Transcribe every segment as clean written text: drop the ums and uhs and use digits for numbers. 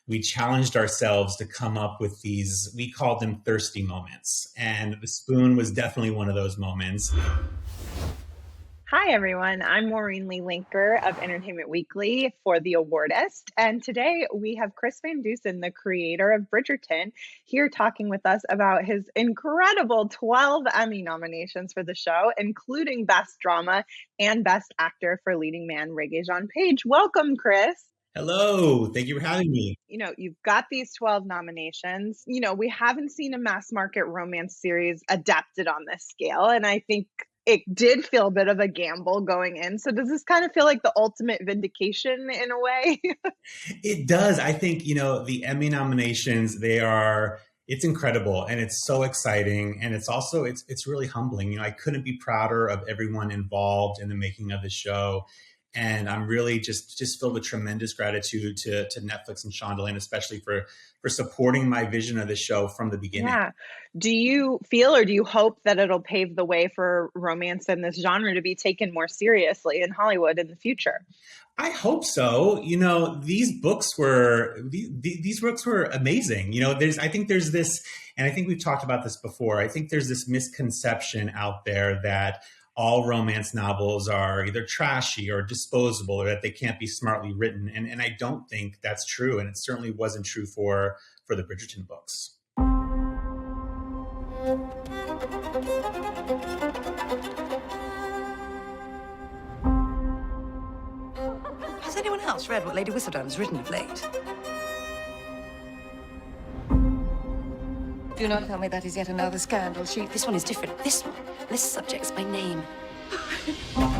we challenged ourselves to come up with these, we called them thirsty moments. And The Spoon was definitely one of those moments. Hi, everyone. I'm Maureen Lee Linker of Entertainment Weekly for the Awardist. And today we have Chris Van Dusen, the creator of Bridgerton, here talking with us about his incredible 12 Emmy nominations for the show, including Best Drama and Best Actor for Leading Man, Regé-Jean Page. Welcome, Chris. Hello, thank you for having me. You've got these 12 nominations. We haven't seen a mass market romance series adapted on this scale. And I think it did feel a bit of a gamble going in. So does this kind of feel like the ultimate vindication in a way? It does. I think, the Emmy nominations, it's incredible and it's so exciting. And it's also, it's really humbling. I couldn't be prouder of everyone involved in the making of the show. And I'm really just filled with tremendous gratitude to Netflix and Shondaland, especially for supporting my vision of the show from the beginning. Yeah. Do you feel or do you hope that it'll pave the way for romance in this genre to be taken more seriously in Hollywood in the future? I hope so. These books were amazing. I think there's this, and I think we've talked about this before. I think there's this misconception out there that all romance novels are either trashy or disposable, or that they can't be smartly written. And I don't think that's true. And it certainly wasn't true for the Bridgerton books. Has anyone else read what Lady Whistledown has written of late? Do not tell me that is yet another scandal sheet. This one is different. This subject's my name.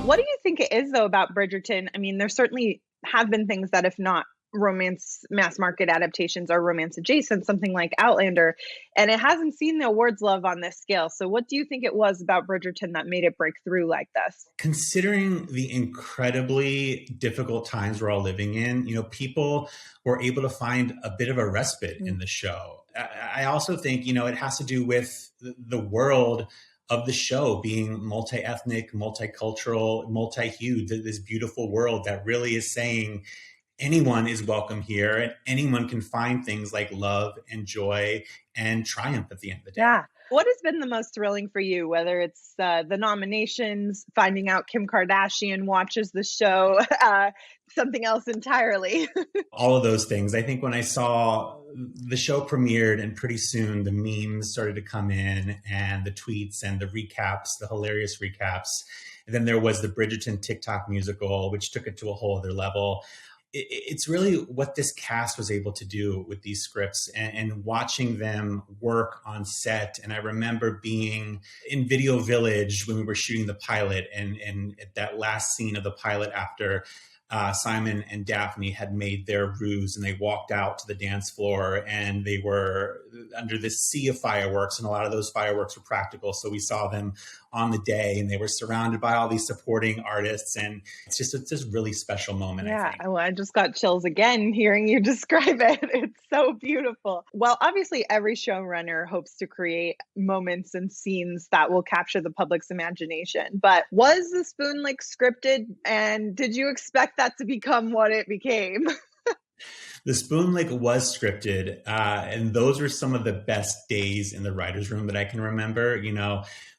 What do you think it is, though, about Bridgerton? I mean, there certainly have been things that, if not romance mass market adaptations, are romance adjacent, something like Outlander, and it hasn't seen the awards love on this scale. So what do you think it was about Bridgerton that made it break through like this? Considering the incredibly difficult times we're all living in, people were able to find a bit of a respite in the show. I also think, it has to do with the world of the show being multi-ethnic, multicultural, multi-hued, this beautiful world that really is saying anyone is welcome here and anyone can find things like love and joy and triumph at the end of the day. Yeah. What has been the most thrilling for you, whether it's the nominations, finding out Kim Kardashian watches the show, something else entirely? All of those things. I think when I saw the show premiered and pretty soon the memes started to come in and the tweets and the recaps, the hilarious recaps. And then there was the Bridgerton TikTok musical, which took it to a whole other level. It's really what this cast was able to do with these scripts and watching them work on set. And I remember being in Video Village when we were shooting the pilot and at that last scene of the pilot after Simon and Daphne had made their ruse and they walked out to the dance floor and they were under this sea of fireworks, and a lot of those fireworks were practical. So we saw them on the day and they were surrounded by all these supporting artists, and it's just a really special moment. Yeah, I think. well, I just got chills again hearing you describe it. It's so beautiful. Well, obviously every showrunner hopes to create moments and scenes that will capture the public's imagination, but was The Spoon scripted, and did you expect that to become what it became? The Spoon was scripted, and those were some of the best days in the writer's room that I can remember.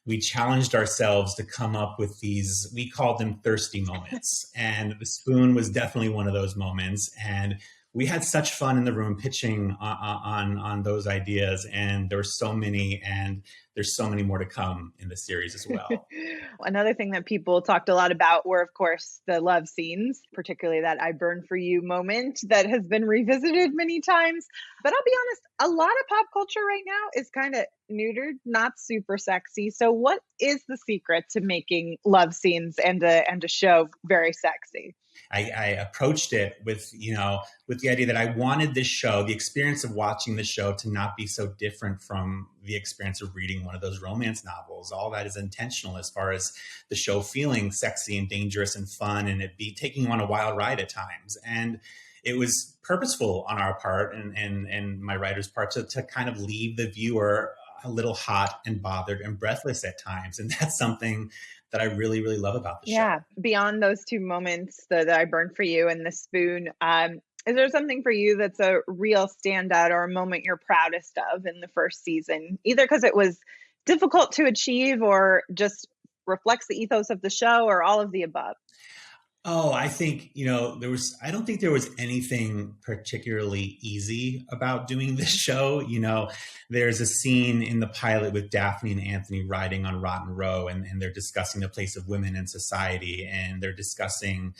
We challenged ourselves to come up with these, we called them thirsty moments. And The Spoon was definitely one of those moments. And we had such fun in the room pitching on those ideas. And there were so many, and there's so many more to come in the series as well. Another thing that people talked a lot about were, of course, the love scenes, particularly that "I burn for you" moment that has been revisited many times. But I'll be honest, a lot of pop culture right now is kind of neutered, not super sexy. So what is the secret to making love scenes and a show very sexy? I approached it with the idea that I wanted this show, the experience of watching the show, to not be so different from the experience of reading one of those romance novels. All that is intentional as far as the show feeling sexy and dangerous and fun, and it be taking you on a wild ride at times. And it was purposeful on our part and my writer's part to kind of leave the viewer a little hot and bothered and breathless at times. And that's something that I really, really love about the show. Yeah. Beyond those two moments that I burned for you and The Spoon, Is there something for you that's a real standout or a moment you're proudest of in the first season, either because it was difficult to achieve or just reflects the ethos of the show or all of the above? Oh, I think, I don't think there was anything particularly easy about doing this show. There's a scene in the pilot with Daphne and Anthony riding on Rotten Row, and they're discussing the place of women in society. And they're discussing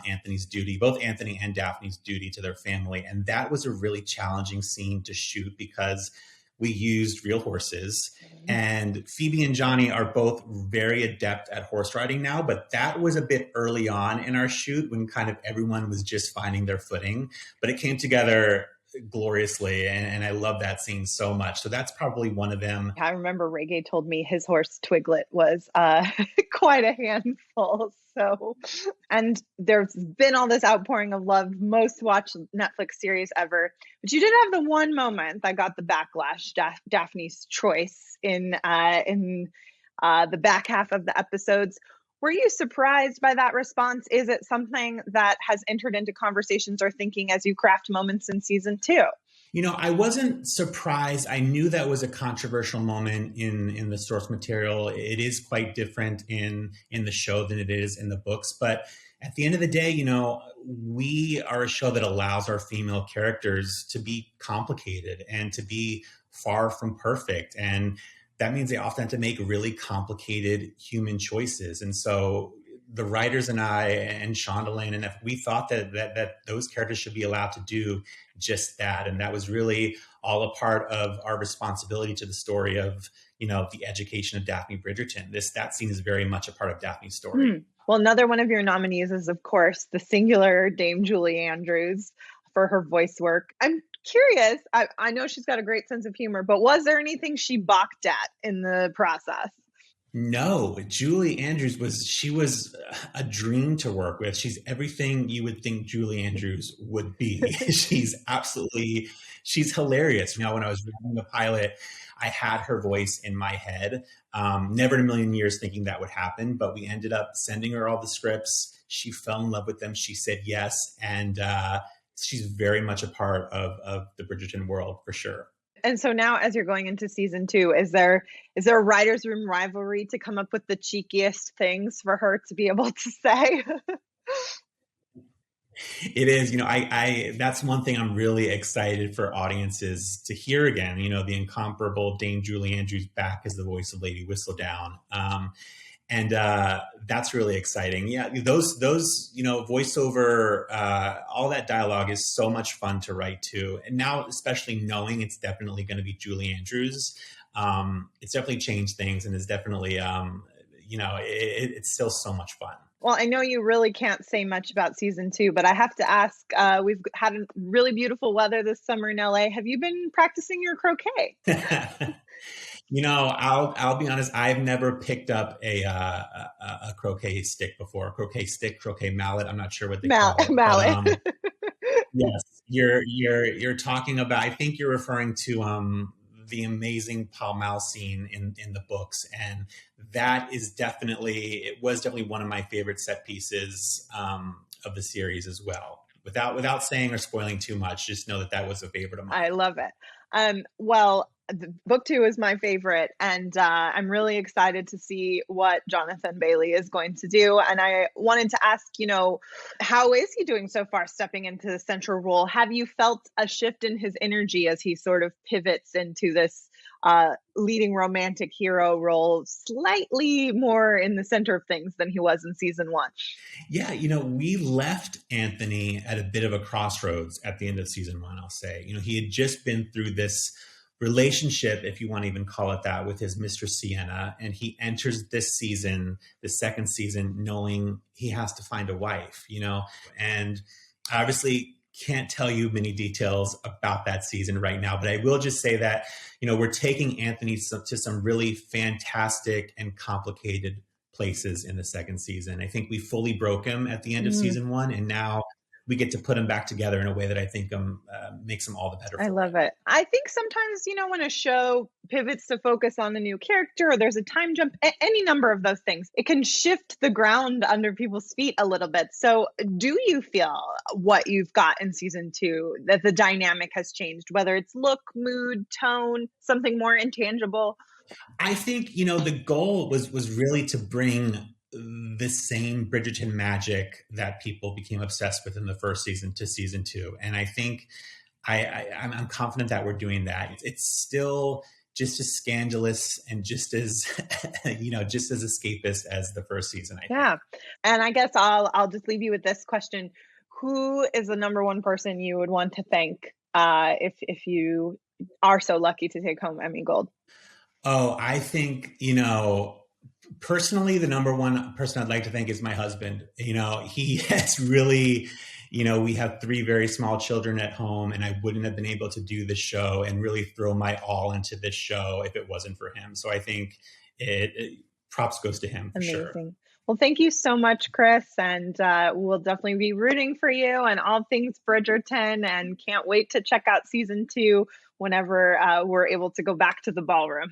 Anthony's duty, both Anthony and Daphne's duty to their family. And that was a really challenging scene to shoot because we used real horses. And Phoebe and Johnny are both very adept at horse riding now, but that was a bit early on in our shoot when kind of everyone was just finding their footing. But it came together gloriously, and I love that scene so much. So that's probably one of them. I remember Reggae told me his horse Twiglet was quite a handful. So, and there's been all this outpouring of love, most watched Netflix series ever. But you did have the one moment that got the backlash, Daphne's choice in the back half of the episodes. Were you surprised by that response? Is it something that has entered into conversations or thinking as you craft moments in season 2? I wasn't surprised. I knew that was a controversial moment in the source material. It is quite different in the show than it is in the books. But at the end of the day, we are a show that allows our female characters to be complicated and to be far from perfect. And that means they often have to make really complicated human choices. And so the writers and I and Shondaland and we thought that those characters should be allowed to do just that. And that was really all a part of our responsibility to the story of, the education of Daphne Bridgerton. That scene is very much a part of Daphne's story. Well, another one of your nominees is, of course, the singular Dame Julie Andrews for her voice work. I'm curious, I know she's got a great sense of humor, but was there anything she balked at in the process? No, Julie Andrews was a dream to work with. She's everything you would think Julie Andrews would be. she's hilarious. When I was reading the pilot, I had her voice in my head. Never in a million years thinking that would happen, but we ended up sending her all the scripts. She fell in love with them. She said yes. And she's very much a part of the Bridgerton world for sure. And so now, as you're going into season 2, is there a writer's room rivalry to come up with the cheekiest things for her to be able to say? It is, that's one thing I'm really excited for audiences to hear again, the incomparable Dame Julie Andrews back as the voice of Lady Whistledown. And that's really exciting. Yeah, those voiceover, all that dialogue is so much fun to write too. And now, especially knowing it's definitely going to be Julie Andrews, it's definitely changed things and is definitely, it's still so much fun. Well, I know you really can't say much about season 2, but I have to ask, we've had really beautiful weather this summer in LA. Have you been practicing your croquet? I'll be honest. I've never picked up a croquet stick before. Croquet stick, croquet mallet. I'm not sure what they call it. Mallet. But, yes, you're talking about. I think you're referring to the amazing Pall Mall scene in the books, and that was definitely one of my favorite set pieces of the series as well. Without saying or spoiling too much, just know that was a favorite of mine. I love it. Well, book 2 is my favorite, and I'm really excited to see what Jonathan Bailey is going to do. And I wanted to ask, how is he doing so far, stepping into the central role? Have you felt a shift in his energy as he sort of pivots into this leading romantic hero role, slightly more in the center of things than he was in season 1? Yeah, we left Anthony at a bit of a crossroads at the end of season 1, I'll say. He had just been through this relationship, if you want to even call it that, with his mistress Siena, and he enters this season, the second season, knowing he has to find a wife, and I obviously can't tell you many details about that season right now, but I will just say that, we're taking Anthony to some really fantastic and complicated places in the second season. I think we fully broke him at the end of season 1, and now we get to put them back together in a way that I think makes them all the better. I love it. I think sometimes, when a show pivots to focus on a new character, or there's a time jump, any number of those things, it can shift the ground under people's feet a little bit. So do you feel what you've got in season 2, that the dynamic has changed, whether it's look, mood, tone, something more intangible? I think, the goal was really to bring the same Bridgerton magic that people became obsessed with in the first season to season 2. And I think I'm confident that we're doing that. It's still just as scandalous and just as, just as escapist as the first season, I think. And I guess I'll just leave you with this question. Who is the number one person you would want to thank if you are so lucky to take home Emmy Gold? Oh, I think, personally, the number one person I'd like to thank is my husband. He has really, we have 3 very small children at home, and I wouldn't have been able to do the show and really throw my all into this show if it wasn't for him. So I think props goes to him for Amazing. sure. Well, thank you so much, Chris. And we'll definitely be rooting for you and all things Bridgerton, and can't wait to check out season 2 whenever we're able to go back to the ballroom.